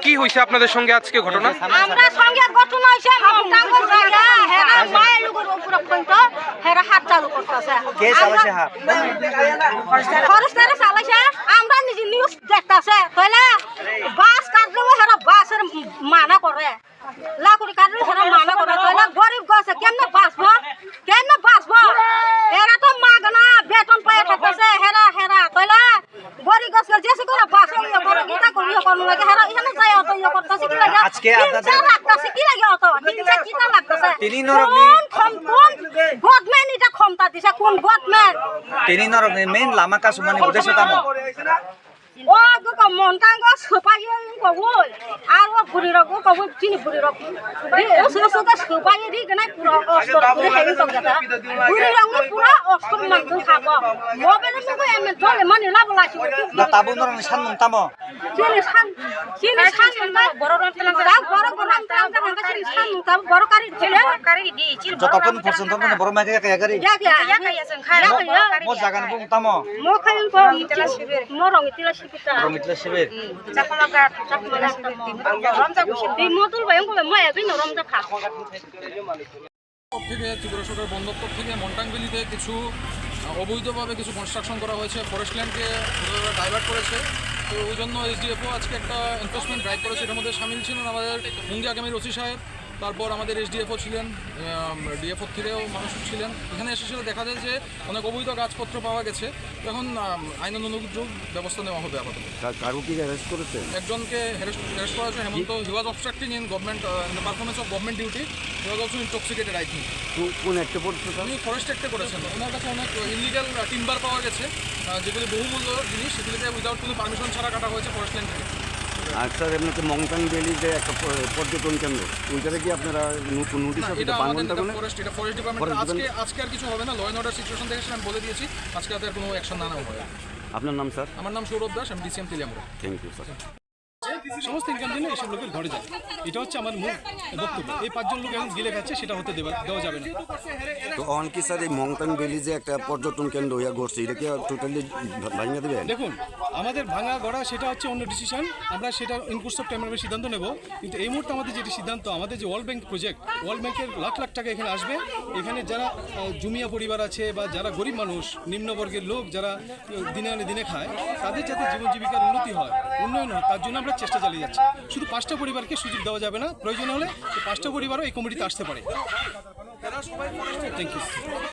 কি হইছে আপনাদের সঙ্গে আজকে ঘটনা? আমরা সঙ্গে ঘটনা হইছে মন্টাঙ্গর জায়গা হেরা মায়ের লোকের উপর পর্যন্ত হেরা হাত চালু করতেছে। কে চালাইছে হাত? ফরেস্টারে চালাইছে। আমরা নিজে নিউজ দেখতাছে তাইলে বাস কাটলেও হেরা বাসের মানা করে, লাকুড়ি কাটলেও হেরা মানা করে। তাইলে গরিব গেছে কেমনে বাঁচবো, কেমনে বাঁচবো? হেরা তো মাগনা বেতন পায় থাকতেছে হেরা তাইলে গরিব গেছে যেসে করে বাঁচো ইয়ে করে গীতা করিও কোন লাগে হেরা এখানে যায় অত ইয়ে করতেছে কি লাগে? আজকে আপনাদের লাগতেছে কি লাগে অত তিনটা কিটা লাগতেছে? তিনি নরকনি কোন গভর্নমেন্ট এটা ক্ষমতা দিছে? কোন গভর্নমেন্ট? তিনি নরকনি মেন লামা কাসুমানি উদ্দেশ্য তামো ও গো মন্টাঙ্গ সুপাই কবুল আর ও বুড়ি রগো কবুল চিনি বুড়ি রগো ও সুসুকা সুপাই দি গনাই পুরো অস্ত্র করে হেই তো গতা বুড়ি রগো পুরো অস্ত্র মান তো খাবো মোবাইল মে এমে ধরে মানে লাভ লাছি না তাবু নরকনি সানমন তামো চিনি সান বড় রং তেলাং বড় চিনি সান তাম বড় কারি দি চির যতক্ষণ পর্যন্ত না বড় মাকে একা গারি ইয়া খাইছেন খারা মো জাগান বুং তামো মো খাইন তো ইতলা শিবির মো রং ইতলা শিবির রমিতলা শিবির চাকমাগা রমজা গুছি দি মতুল ভাই কবে মই এবিন রমজা খা থেকে ত্রিপুরা সরকার বন দপ্তর থেকে মন্টাংবেলিতে কিছু অবৈধভাবে কিছু কনস্ট্রাকশন করা হয়েছে, ফরেস্ট ল্যান্ডকে ডাইভার্ট করেছে। তো ওই জন্য এসডিএফও আজকে একটা এনফোর্সমেন্ট ড্রাইভ করেছে। এটার মধ্যে সামিল ছিলেন আমাদের মুঙ্গিয়া আগামীর ওসি সাহেব, তারপর আমাদের এসডিএফও ছিলেন, ডিএফও থেকেও মানুষ ছিলেন। এখানে এসেছিল দেখা যায় যে অনেক অবৈধ গাছপত্র পাওয়া গেছে। এখন আইন অনুযায়ী ব্যবস্থা নেওয়া হবে। আপাতত একজনকে অ্যারেস্ট করা হয়েছে, Hemant. He was obstructing in government performance of government duty. He was also intoxicated I think. কোন একটা পড়ছে? উনি ফরেস্ট অ্যাক্টে করেছেন। ওনার কাছে অনেক ইলিগাল টিম্বার পাওয়া গেছে, যেগুলি বহুমূল্য জিনিস, সেগুলিকে উইদাউট কোনো পারমিশন ছাড়া কাটা হয়েছে ফরেস্ট ল্যান্ড থেকে। আর স্যার এমনিতে মংটাংবেলি যে একটা পর্যটন কেন্দ্র, ওইটাতে কি আপনারা নোটিশ এটা আমাদের ফরেস্ট ডিপার্টমেন্ট আজকে আর কিছু হবে না। ল অ্যান্ড অর্ডার সিচুয়েশন দেখে আমি বলে দিয়েছি আজকে আর কোনো অ্যাকশন না নেওয়া হবে। আপনার নাম স্যার? আমার নাম সৌরভ দাস, আমি DCM Teliamura. Thank you sir. সমস্ত ইনকাম জন্য এইসব লোকের ঘরে যায়, এটা হচ্ছে আমার মূল বক্তব্য। এই 5 জন লোক এখন গিলে খাচ্ছে, সেটা হতে দেওয়া যাবে না। তো অন কি স্যার এই মংটাংবেলি যে একটা পর্যটন কেন্দ্র হইয়া গড়ছে, এটা কি টোটালি ভাঙিয়ে দেবেন? দেখুন, আমাদের ভাঙা গড়া সেটা হচ্ছে অন্য ডিসিশন, আমরা সেটা ইনকোর্স অফ টাইম সিদ্ধান্ত নেব। কিন্তু এই মুহূর্তে আমাদের যেটি সিদ্ধান্ত, আমাদের যে ওয়ার্ল্ড ব্যাংক প্রজেক্ট, ওয়ার্ল্ড ব্যাংকের লাখ লাখ টাকা এখানে আসবে। এখানে যারা জুমিয়া পরিবার আছে বা যারা গরিব মানুষ, নিম্নবর্গের লোক যারা দিনে আনে দিনে খায়, তাদের যাতে জীবন জীবিকার উন্নয়ন হয়, তার জন্য আমরা চেষ্টা চালিয়ে যাচ্ছি। শুধু 5টা পরিবারকে সুযোগ দেওয়া যাবে না, প্রয়োজন হলে 5টা পরিবারও এই কমিটিতে আসতে পারে। Thank you.